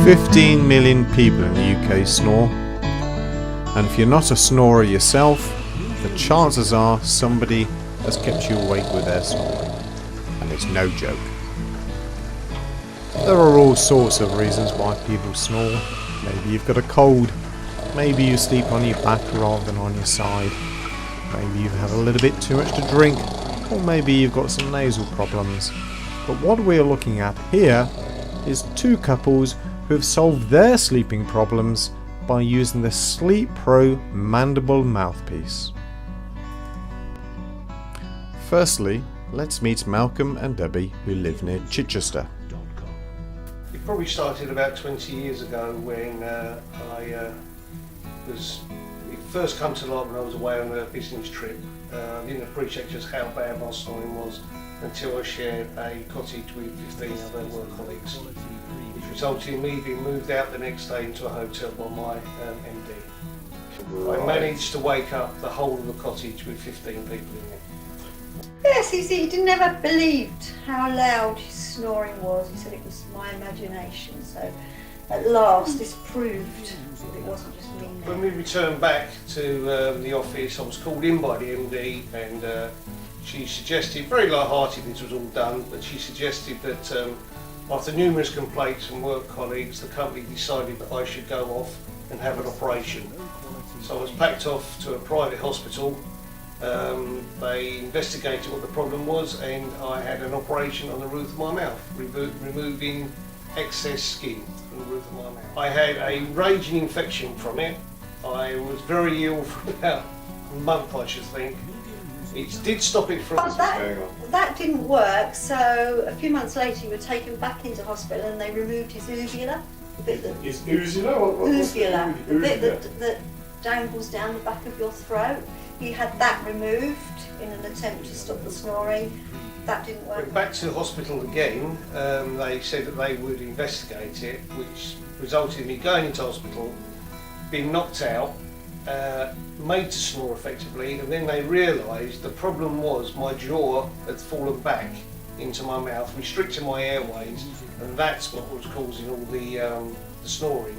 15 million people in the UK snore, and if you're not a snorer yourself, the chances are somebody has kept you awake with their snoring, and it's no joke. There are all sorts of reasons why people snore. Maybe you've got a cold, maybe you sleep on your back rather than on your side, maybe you've had a little bit too much to drink, or maybe you've got some nasal problems. But what we're looking at here is two couples who have solved their sleeping problems by using the SleepPro mandible mouthpiece. Firstly, let's meet Malcolm and Debbie, who live near Chichester. It probably started about 20 years ago when it first come to light when I was away on a business trip. I didn't appreciate just how bad my snoring was until I shared a cottage with 15 other work colleagues, which resulted in me being moved out the next day into a hotel by my MD. I managed to wake up the whole of the cottage with 15 people in it. Yes, he never believed how loud his snoring was. He said it was my imagination. So at last this proved that it wasn't just me. When we returned back to the office, I was called in by the MD, and she suggested, very light-hearted, this was all done, but she suggested that after numerous complaints from work colleagues, the company decided that I should go off and have an operation. So I was packed off to a private hospital. They investigated what the problem was, and I had an operation on the roof of my mouth, removing excess skin from the roof of my mouth. I had a raging infection from it. I was very ill for about a month, I should think. It did stop it from going on. That didn't work, so a few months later you were taken back into hospital and they removed his uvula. The bit that, Is uvula? uvula, the bit that dangles down the back of your throat. He had that removed in an attempt to stop the snoring. That didn't work. Went back to the hospital again. They said that they would investigate it, which resulted in me going into hospital, being knocked out, made to snore effectively, and then they realised the problem was my jaw had fallen back into my mouth, restricting my airways, and that's what was causing all the snoring,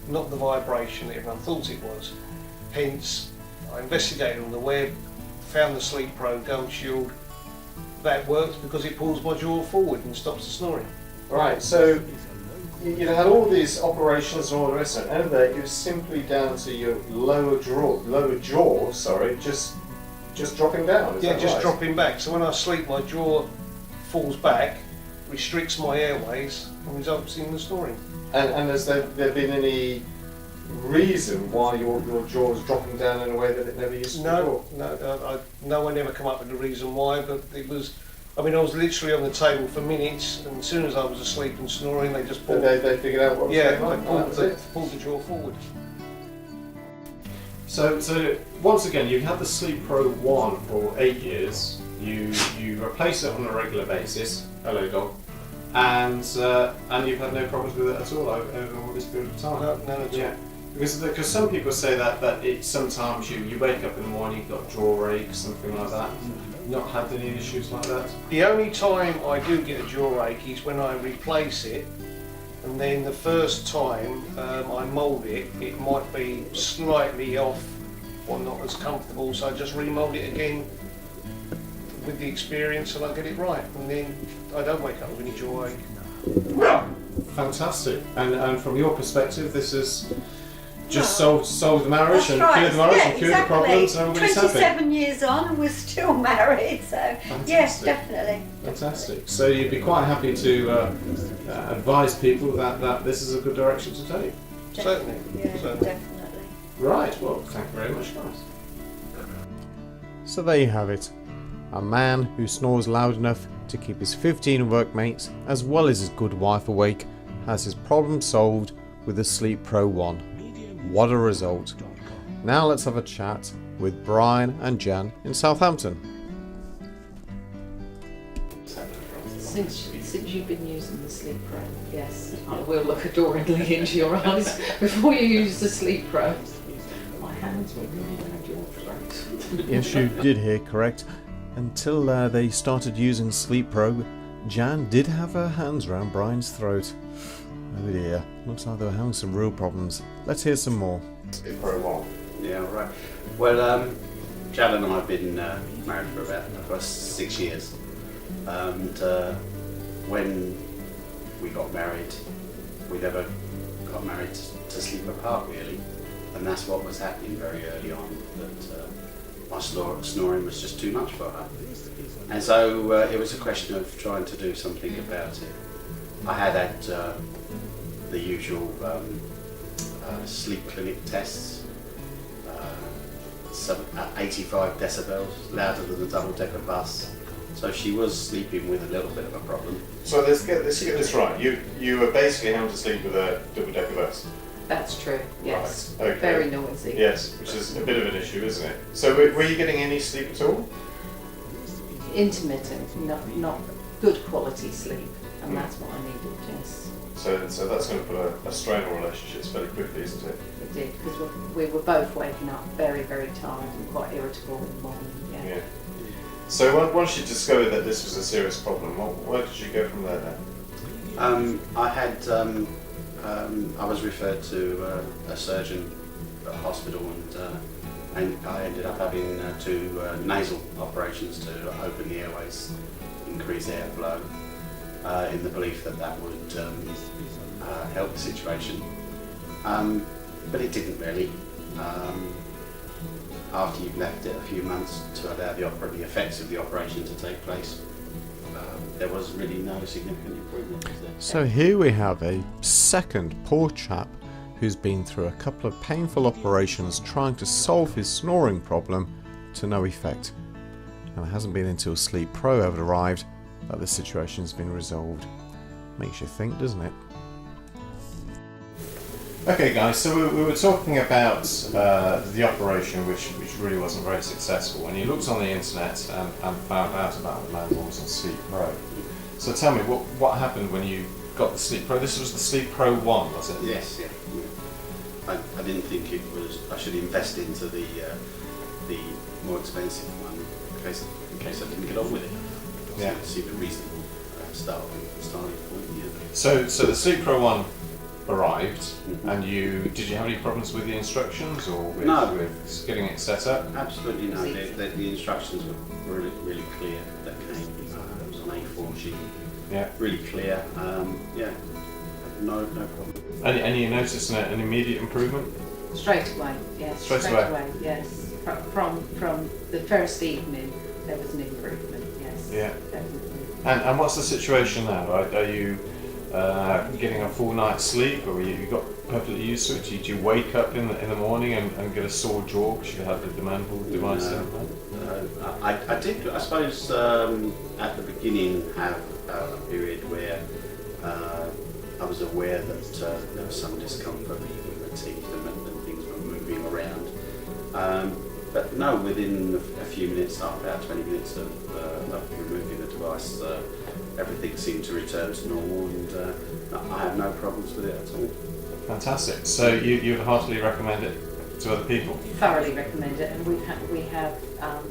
not the vibration that everyone thought it was. Hence, I investigated on the web, found the SleepPro Gold Shield. That works because it pulls my jaw forward and stops the snoring. Right, so you had all these operations and all the rest of it, and it was simply down to your lower jaw, just dropping down. Is Yeah, that just right? dropping back. So when I sleep, my jaw falls back, restricts my airways, and results in the snoring. And has there been any reason why your jaw was dropping down in a way that it never used to before? No one ever come up with the reason why, but it was, I mean, I was literally on the table for minutes, and as soon as I was asleep and snoring, they just pulled. They figured out what was going on. They pulled the jaw forward. So once again, you've had the SleepPro 1 for 8 years. You replace it on a regular basis. Hello, dog. And you've had no problems with it at all over all this period of time. No, none at all. Because some people say that it sometimes you wake up in the morning, you've got jaw ache, something like that. Not had any issues like that? The only time I do get a jaw ache is when I replace it, and then the first time I mould it, it might be slightly off or not as comfortable, so I just remould it again with the experience and I get it right, and then I don't wake up with any jaw ache. Fantastic. And from your perspective, this is just solve the marriage and right. cure the marriage and Yeah, cure exactly. the problems and everybody's happy. 27 years on and we're still married, so Fantastic. yes, definitely. Fantastic. So you'd be quite happy to advise people that this is a good direction to take. Certainly. Yeah, Certainly. definitely. Right, well, thank you very much, guys. So there you have it. A man who snores loud enough to keep his 15 workmates as well as his good wife awake has his problem solved with the SleepPro 1. What a result. Now let's have a chat with Brian and Jan in Southampton. Since you've been using the SleepPro, yes, I will look adoringly into your eyes before you use the SleepPro. My hands were really around your throat. Yes, you did hear correct. Until they started using SleepPro, Jan did have her hands around Brian's throat. Oh dear, looks like they were having some real problems. Let's hear some more. SleepPro 1. Yeah, right. Well, Jan and I have been married for about 6 years. And when we got married, we never got married to sleep apart, really. And that's what was happening very early on, that my snoring was just too much for her. And so it was a question of trying to do something about it. I had the usual sleep clinic tests, 85 decibels, louder than a double-decker bus. So she was sleeping with a little bit of a problem. So let's get this right. You were basically having to sleep with a double-decker bus. That's true, yes. Right, okay. Very noisy. Yes, which is a bit of an issue, isn't it? So were you getting any sleep at all? Intermittent, not good quality sleep, and that's what I needed, yes. So that's going to put a strain on relationships fairly quickly, isn't it? It did, because we were both waking up very, very tired and quite irritable in the morning, yeah. So once you discovered that this was a serious problem, where did you go from there then? I was referred to a surgeon at a hospital, and I ended up having 2 nasal operations to open the airways, increase airflow, in the belief that would help the situation. But it didn't really. After you've left it a few months to allow the effects of the operation to take place, there was really no significant improvement, was there? So here we have a second poor chap who's been through a couple of painful operations trying to solve his snoring problem to no effect. And it hasn't been until SleepPro have arrived that the situation's been resolved. Makes you think, doesn't it? Okay guys, so we were talking about the operation which really wasn't very successful, and you looked on the internet and found out about the manuals on SleepPro. So tell me, what happened when you got the SleepPro? This was the SleepPro 1, was it? Yes, yeah. I didn't think it was. I should invest into the more expensive one in case I didn't get on with it. Yeah. So it seemed a reasonable starting point. Yeah. So the SleepPro 1 arrived, and did you have any problems with the instructions or with getting it set up? Absolutely no. The instructions were really clear. That came. It was on A4 sheet. Yeah. Really clear. No problem. And you noticed an immediate improvement? Straight away, yes. Straight away, yes. From the first evening, there was an improvement, yes. Yeah. Definitely. And what's the situation now? Are you getting a full night's sleep, or you got perfectly used to it? Do you wake up in the morning and get a sore jaw because you had the demandable device in? I did, I suppose, at the beginning have a period where I was aware that there was some discomfort with the teeth and things were moving around. But no, within a few minutes, after about 20 minutes of removing the device, everything seemed to return to normal, and I have no problems with it at all. Fantastic. So you would heartily recommend it to other people? Thoroughly recommend it, and we have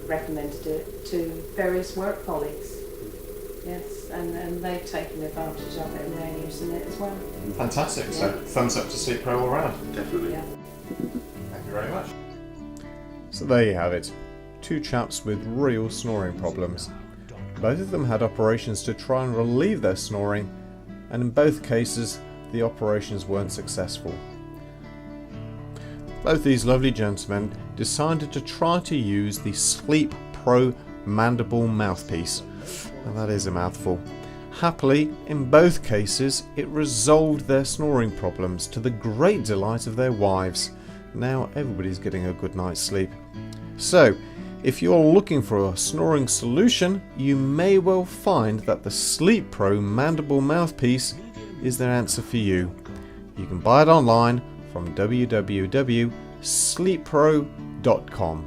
recommended it to various work colleagues. Yes, and they've taken advantage of it and they're using it as well. Fantastic. Yeah. So thumbs up to SleepPro all round. Definitely. Yeah. Thank you very much. So there you have it. 2 chaps with real snoring problems. Both of them had operations to try and relieve their snoring, and in both cases the operations weren't successful. Both these lovely gentlemen decided to try to use the SleepPro mandible mouthpiece. And that is a mouthful. Happily, in both cases, it resolved their snoring problems to the great delight of their wives. Now everybody's getting a good night's sleep. So, if you're looking for a snoring solution, you may well find that the SleepPro mandible mouthpiece is their answer for you. You can buy it online from www.sleeppro.com.